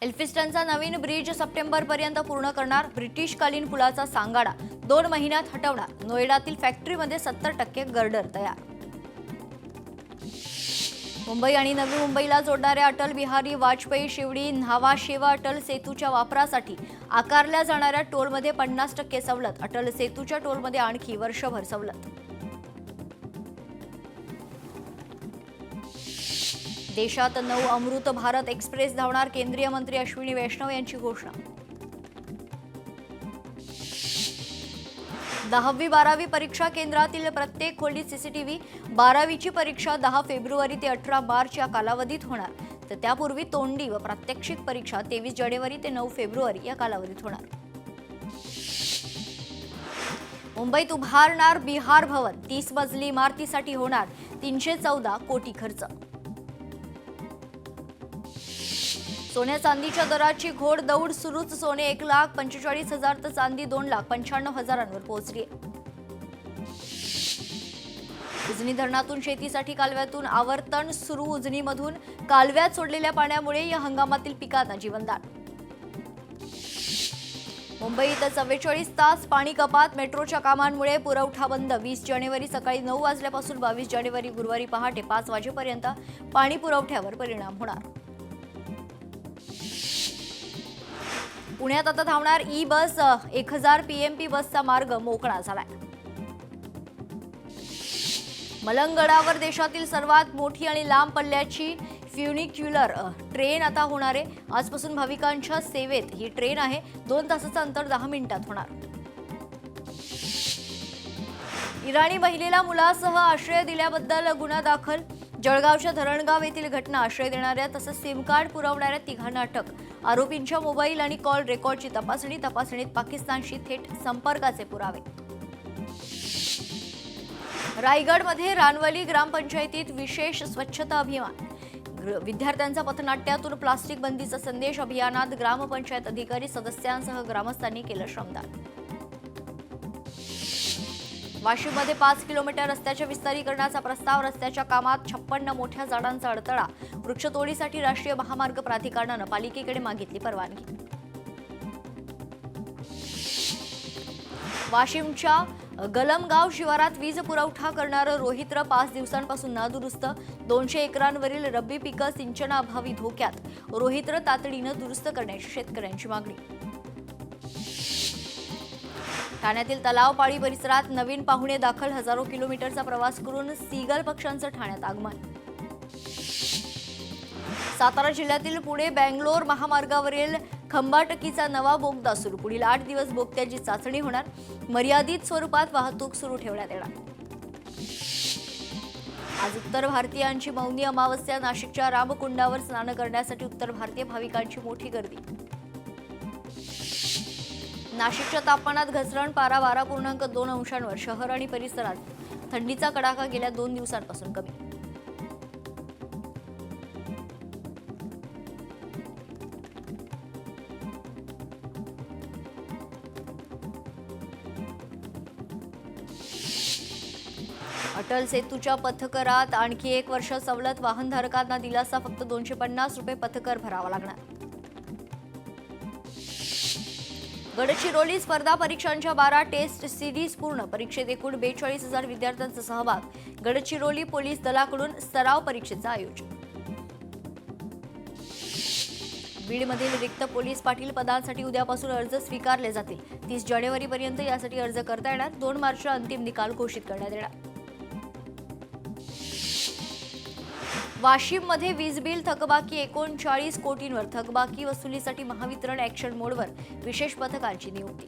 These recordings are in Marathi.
एल्फिस्टनचा नवीन ब्रिज सप्टेंबरपर्यंत पूर्ण करणार. ब्रिटिशकालीन पुलाचा सांगाडा 2 महिन्यात हटवणार. नोएडातील फॅक्टरीमध्ये 70% गर्डर तयार. मुंबई आणि नवी मुंबईला जोडणाऱ्या अटल बिहारी वाजपेयी शिवडी न्हावा शेवा अटल सेतूच्या वापरासाठी आकारल्या जाणाऱ्या टोलमध्ये 50% सवलत. अटल सेतूच्या टोलमध्ये आणखी वर्षभर सवलत. देशात 9 अमृत भारत एक्सप्रेस धावणार. केंद्रीय मंत्री अश्विनी वैष्णव यांची घोषणा. 10वी-12वी परीक्षा केंद्रातील प्रत्येक खोलीत सीसीटीव्ही. 12वीची परीक्षा 10 फेब्रुवारी ते 18 मार्च या कालावधीत होणार. तर त्यापूर्वी तोंडी व प्रात्यक्षिक परीक्षा 23 जानेवारी ते 9 फेब्रुवारी या कालावधीत होणार. मुंबईत उभारणार बिहार भवन. 30 मजली इमारतीसाठी होणार 314 कोटी खर्च. सोन्या चांदीच्या दराची घोड दौड सुरूच. सोने 1,45,000 तर चांदी 2,95,000 पोहोचली. उजनी धरणातून शेतीसाठी कालव्यातून आवर्तन सुरू. उजनीमधून कालव्यात सोडलेल्या पाण्यामुळे या हंगामातील पिकांना जीवनदान. मुंबईत 44 तास पाणी कपात. मेट्रोच्या कामांमुळे पुरवठा बंद. 20 जानेवारी सकाळी 9 वाजल्यापासून 22 जानेवारी गुरुवारी पहाटे 5 वाजेपर्यंत पाणी पुरवठ्यावर परिणाम होणार. पुण्यात आता धावणार ई बस. 1000 पीएमपी बसचा मार्ग मोकळा झालाय. मलंगगडावर देशातील सर्वात मोठी आणि लांब पल्ल्याची फ्युनिक्युलर ट्रेन आता होणार आहे. आजपासून भाविकांच्या सेवेत ही ट्रेन आहे. 2 तासाचं अंतर 10 मिनिटात होणार. इराणी महिलेला मुलासह आश्रय दिल्याबद्दल गुन्हा दाखल. जळगावच्या धरणगाव येथील घटना. आश्रय देणाऱ्या तसंच सिम कार्ड पुरवणाऱ्या तिघांना अटक. आरोपींच्या मोबाईल आणि कॉल रेकॉर्डची तपासणीत पाकिस्तानशी थेट संपर्काचे पुरावे. रायगडमध्ये रानवली ग्रामपंचायतीत विशेष स्वच्छता अभियान. विद्यार्थ्यांचा पथनाट्यातून प्लास्टिक बंदीचा संदेश. अभियानात ग्रामपंचायत अधिकारी सदस्यांसह ग्रामस्थांनी केलं श्रमदान. वाशिममध्ये 5 किलोमीटर रस्त्याच्या विस्तारीकरणाचा प्रस्ताव. रस्त्याच्या कामात 56 मोठ्या झाडांचा अडथळा. वृक्षतोडीसाठी राष्ट्रीय महामार्ग प्राधिकरणानं पालिकेकडे मागितली परवानगी. वाशिमच्या गलमगाव शिवारात वीज पुरवठा करणारं रोहित्र 5 दिवसांपासून नादुरुस्त. 200 एकरांवरील रब्बी पिकं सिंचनाअभावी धोक्यात. रोहित्र तातडीनं दुरुस्त करण्याची शेतकऱ्यांची मागणी. ठाण्यातील तलावपाळी परिसरात नवीन पाहुणे दाखल. हजारो किलोमीटरचा प्रवास करून सीगल पक्ष्यांचं ठाण्यात आगमन. सातारा जिल्ह्यातील पुणे बेंगलोर महामार्गावरील खंबाटकीचा नवा बोगदा सुरू. पुढील 8 दिवस बोगद्याची चाचणी होणार. मर्यादित स्वरूपात वाहतूक सुरू ठेवण्यात येणार. आज उत्तर भारतीयांची मौनी अमावस्या. नाशिकच्या रामकुंडावर स्नान करण्यासाठी उत्तर भारतीय भाविकांची मोठी गर्दी. नाशिकच्या तापमानात घसरण. पारा 12.2 अंशांवर. शहर आणि परिसरात थंडीचा कडाका गेल्या 2 दिवसांपासून कमी. अटल सेतूच्या पथकरात आणखी 1 वर्ष सवलत. वाहनधारकांना दिलासा. फक्त 250 रुपये पथकर भरावा लागणार. गडचिरोली स्पर्धा परीक्षांच्या 12 टेस्ट सिरीज पूर्ण. परीक्षेत एकूण 42,000 विद्यार्थ्यांचा सहभाग. गडचिरोली पोलीस दलाकडून सराव परीक्षेचं आयोजन. बीडमधील रिक्त पोलीस पाटील पदांसाठी उद्यापासून अर्ज स्वीकारले जातील. 30 जानेवारीपर्यंत यासाठी अर्ज करता येणार. 2 मार्चला अंतिम निकाल घोषित करण्यात येणार. वाशिममध्ये वीज बिल थकबाकी 39 कोटींवर. थकबाकी वसुलीसाठी महावितरण ॲक्शन मोडवर. विशेष पथकांची नियुक्ती.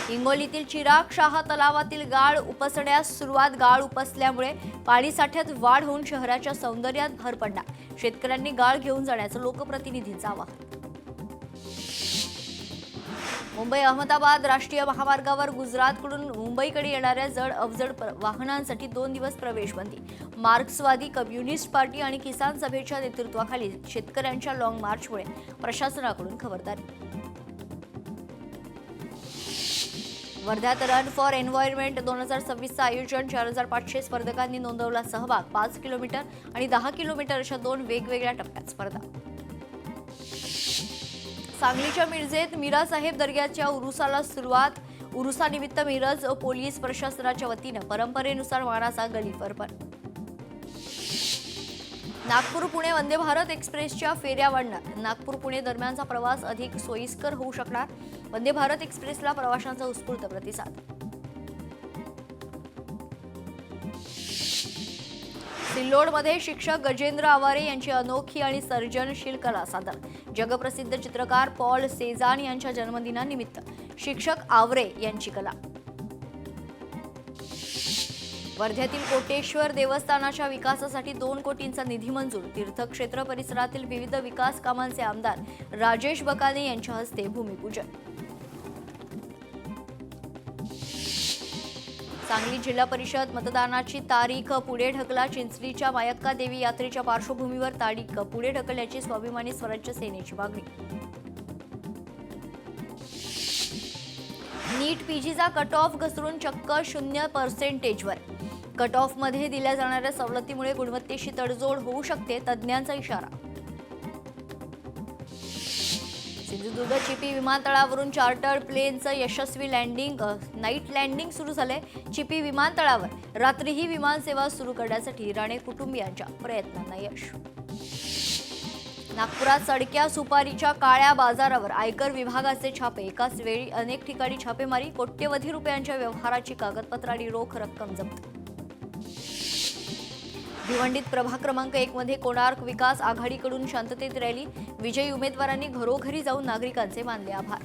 हिंगोलीतील चिराग शाह तलावातील गाळ उपसण्यास सुरुवात. गाळ उपसल्यामुळे पाणीसाठ्यात वाढ होऊन शहराच्या सौंदर्यात भर पडणार. शेतकऱ्यांनी गाळ घेऊन जाण्याचं लोकप्रतिनिधींचं आवाहन. मुंबई अहमदाबाद राष्ट्रीय महामार्गावर गुजरातकडून मुंबईकडे येणाऱ्या जड अवजड वाहनांसाठी 2 दिवस प्रवेशबंदी. मार्क्सवादी कम्युनिस्ट पार्टी आणि किसान सभेच्या नेतृत्वाखाली शेतकऱ्यांच्या लॉंग मार्चमुळे प्रशासनाकडून खबरदारी. वर्ध्यात रन फॉर एन्व्हायरमेंट 2026चं आयोजन 4500 स्पर्धकांनी नोंदवला सहभाग 5 किलोमीटर आणि 10 किलोमीटर अशा 2 वेगवेगळ्या टप्प्यात स्पर्धा. सांगलीच्या मिरजेत मीरा साहेब दर्ग्याच्या उरुसाला सुरुवात. उरुसानिमित्त मिरज पोलीस प्रशासनाच्या वतीनं परंपरेनुसार मानाचा गलीफ अर्पण. नागपूर पुणे वंदे भारत एक्सप्रेसच्या फेऱ्या वाढणार. नागपूर पुणे दरम्यानचा प्रवास अधिक सोयीस्कर होऊ शकणार. वंदे भारत एक्सप्रेसला प्रवाशांचा उत्स्फूर्त प्रतिसाद. सिल्लोडमध्ये शिक्षक गजेंद्र आवारे यांची अनोखी आणि सर्जनशील कला सादर. जगप्रसिद्ध चित्रकार पॉल सेझान यांच्या जन्मदिनानिमित्त शिक्षक आवरे यांची कला. वर्ध्यातील कोटेश्वर देवस्थानाच्या विकासासाठी 2 कोटींचा निधी मंजूर. तीर्थक्षेत्र परिसरातील विविध विकास कामांचे आमदार राजेश बकाने यांच्या हस्ते भूमिपूजन. सांगली जिल्हा परिषद मतदानाची तारीख पुढे ढकला. चिंचलीच्या मायक्का देवी यात्रेच्या पार्श्वभूमीवर तारीख पुढे ढकलण्याची स्वाभिमानी स्वराज्य सेनेची मागणी. नीट पीजीचा कट ऑफ घसरून चक्क 0%वर. कट ऑफमध्ये दिल्या जाणाऱ्या सवलतीमुळे गुणवत्तेशी तडजोड होऊ शकते, तज्ज्ञांचा इशारा. सिंधुदुर्ग चिपी विमानतळावरून चार्टर्ड प्लेनचं यशस्वी लँडिंग. नाईट लँडिंग सुरू झालंय. चिपी विमानतळावर रात्रीही विमानसेवा सुरू करण्यासाठी राणे कुटुंबियांच्या प्रयत्नांना यश. नागपुरात सडक्या सुपारीच्या काळ्या बाजारावर आयकर विभागाचे छापे. एकाच वेळी अनेक ठिकाणी छापेमारी. कोट्यवधी रुपयांच्या व्यवहाराची कागदपत्र आणि रोख रक्कम जप्त. भिवंडीत प्रभाग क्रमांक 1 मध्ये कोणार्क विकास आघाडीकडून शांततेत रॅली. विजयी उमेदवारांनी घरोघरी जाऊन नागरिकांचे मानले आभार.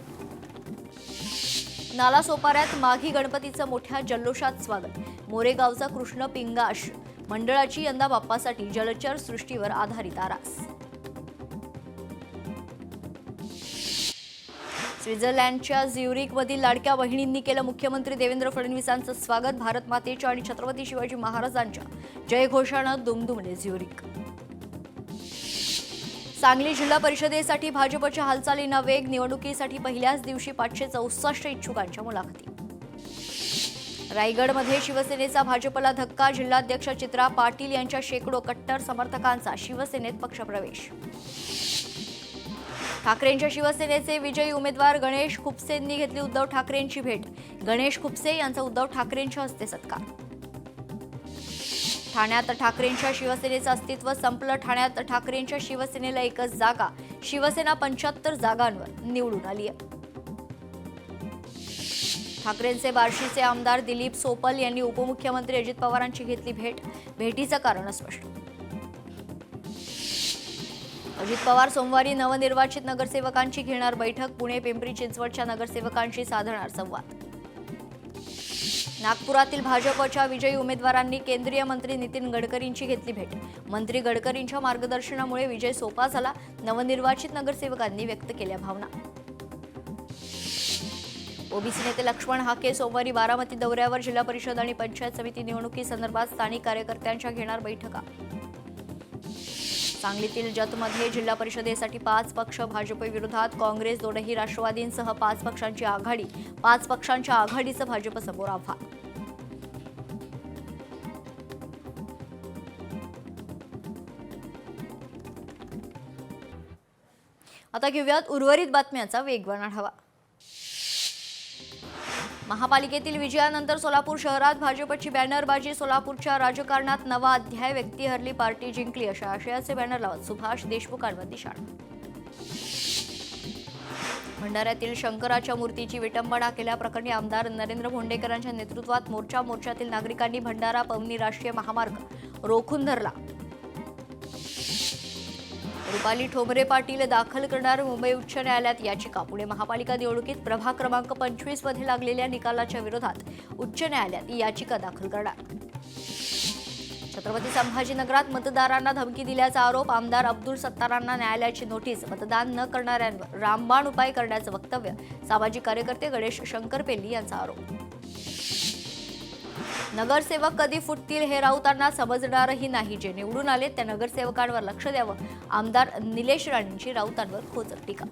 नालासोपाऱ्यात माघी गणपतीचं मोठ्या जल्लोषात स्वागत. मोरेगावचा कृष्ण पिंगाश मंडळाची यंदा बाप्पासाठी जलचर सृष्टीवर आधारित आरास. स्वित्झर्लंडच्या झ्युरिकमधील लाडक्या बहिणींनी केलं मुख्यमंत्री देवेंद्र फडणवीसांचं स्वागत. भारत मातेच्या आणि छत्रपती शिवाजी महाराजांच्या जयघोषानं दुमदुमले झ्युरिक. सांगली जिल्हा परिषदेसाठी भाजपच्या हालचालींना वेग. निवडणुकीसाठी पहिल्याच दिवशी 564 इच्छुकांच्या मुलाखती. रायगडमध्ये शिवसेनेचा भाजपला धक्का. जिल्हाध्यक्ष चित्रा पाटील यांच्या शेकडो कट्टर समर्थकांचा शिवसेनेत पक्षप्रवेश. ठाकरेंच्या शिवसेनेचे विजयी उमेदवार गणेश खुपसेंनी घेतली उद्धव ठाकरेंची भेट. गणेश खुपसे यांचा उद्धव ठाकरेंच्या हस्ते सत्कार. ठाण्यात ठाकरेंच्या शिवसेनेचं अस्तित्व संपलं. ठाण्यात ठाकरेंच्या शिवसेनेला एकच जागा. शिवसेना 75 जागांवर निवडून आली आहे. ठाकरेंचे बार्शीचे आमदार दिलीप सोपल यांनी उपमुख्यमंत्री अजित पवारांची घेतली भेट. भेटीचं कारण स्पष्ट. अजित पवार सोमवारी नवनिर्वाचित नगरसेवकांची घेणार बैठक. पुणे पिंपरी चिंचवडच्या नगरसेवकांशी साधणार संवाद. नागपुरातील भाजपच्या विजयी उमेदवारांनी केंद्रीय मंत्री नितीन गडकरींची घेतली भेट. मंत्री गडकरींच्या मार्गदर्शनामुळे विजय सोपा झाला. नवनिर्वाचित नगरसेवकांनी व्यक्त केल्या भावना. ओबीसी नेते लक्ष्मण हाके सोमवारी बारामती दौऱ्यावर. जिल्हा परिषद आणि पंचायत समिती निवडणुकीसंदर्भात स्थानिक कार्यकर्त्यांच्या घेणार बैठका. सांगलीतील जतमध्ये जिल्हा परिषदेसाठी 5 पक्ष भाजपविरोधात. काँग्रेस, दोनही राष्ट्रवादींसह 5 पक्षांची आघाडी. 5 पक्षांच्या आघाडीचं भाजपसमोर आव्हान. आता घेऊयात उर्वरित बातम्यांचा वेगवान आढावा. महापालिकेतील विजयानंतर सोलापूर शहरात भाजपची बॅनरबाजी. सोलापूरच्या राजकारणात नवा अध्याय. व्यक्ती हरली, पार्टी जिंकली अशा आशयाचे बॅनर लावत सुभाष देशमुखांवर निशाणा. भंडाऱ्यातील शंकराच्या मूर्तीची विटंबना केल्याप्रकरणी आमदार नरेंद्र भोंडेकरांच्या नेतृत्वात मोर्चातील नागरिकांनी भंडारा पवनी राष्ट्रीय महामार्ग रोखून धरला. रुपाली ठोंबरे पाटील दाखल करणार मुंबई उच्च न्यायालयात याचिका. पुणे महापालिका निवडणुकीत प्रभाग क्रमांक 25 मध्ये लागलेल्या निकालाच्या विरोधात उच्च न्यायालयात याचिका दाखल करणार. छत्रपती संभाजीनगरात मतदारांना धमकी दिल्याचा आरोप. आमदार अब्दुल सत्तारांना न्यायालयाची नोटीस. मतदान न करणाऱ्यांवर रामबाण उपाय करण्याचं वक्तव्य. सामाजिक कार्यकर्ते गणेश शंकरपेल्ली यांचा आरोप. नगरसेवक कधी फुटतील हे राऊतांना समजणारही नाही. जे निवडून आले त्या नगरसेवकांवर लक्ष द्यावं. आमदार निलेश राणेंची राऊतांवर खोचक टीका.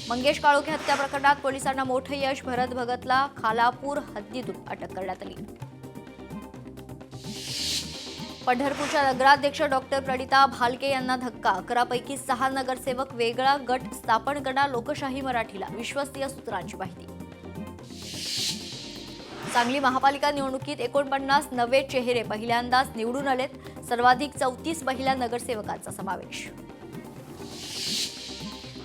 मंगेश काळोखे हत्या प्रकरणात पोलिसांना मोठं यश. भरत भगतला खालापूर हद्दीतून अटक करण्यात आली. पंढरपूरच्या नगराध्यक्ष डॉक्टर प्रणिता भालके यांना धक्का. 11 पैकी 6 नगरसेवक. वेगळा गट स्थापन करणार लोकशाही मराठीला. विश्वसनीय सूत्रांची माहिती. सांगली महापालिका निवडणुकीत 49 नवे चेहरे पहिल्यांदाच निवडून आलेत. सर्वाधिक 34 महिला नगरसेवकांचा समावेश.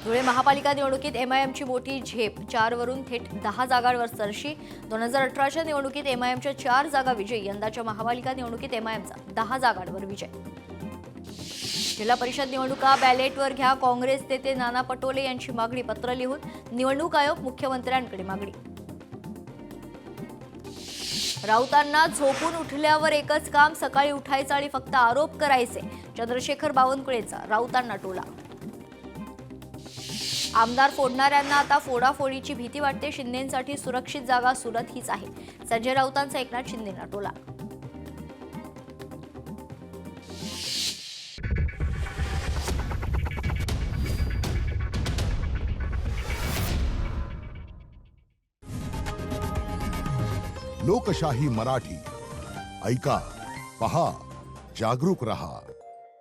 धुळे महापालिका निवडणुकीत एमआयएमची मोठी झेप. 4 वरून थेट 10 जागांवर सरशी. 2018च्या निवडणुकीत एमआयएमच्या 4 जागा विजयी. यंदाच्या महापालिका निवडणुकीत एमआयएमचा 10 जागांवर विजय. जिल्हा परिषद निवडणुका बॅलेटवर घ्या. काँग्रेस नेते नाना पटोले यांची मागणी. पत्र लिहून निवडणूक आयोग मुख्यमंत्र्यांकडे मागणी. राऊतांना झोपून उठल्यावर एकच काम. सकाळी उठायचं आणि फक्त आरोप करायचे. चंद्रशेखर बावनकुळेचा राऊतांना टोला. आमदार फोडणाऱ्यांना आता फोडाफोडीची भीती वाटते. शिंदेंसाठी सुरक्षित जागा सुरत हीच आहे. संजय राऊतांचा एकनाथ शिंदेंना टोला. लोकशाही मराठी ऐका, पहा, जागरूक रहा.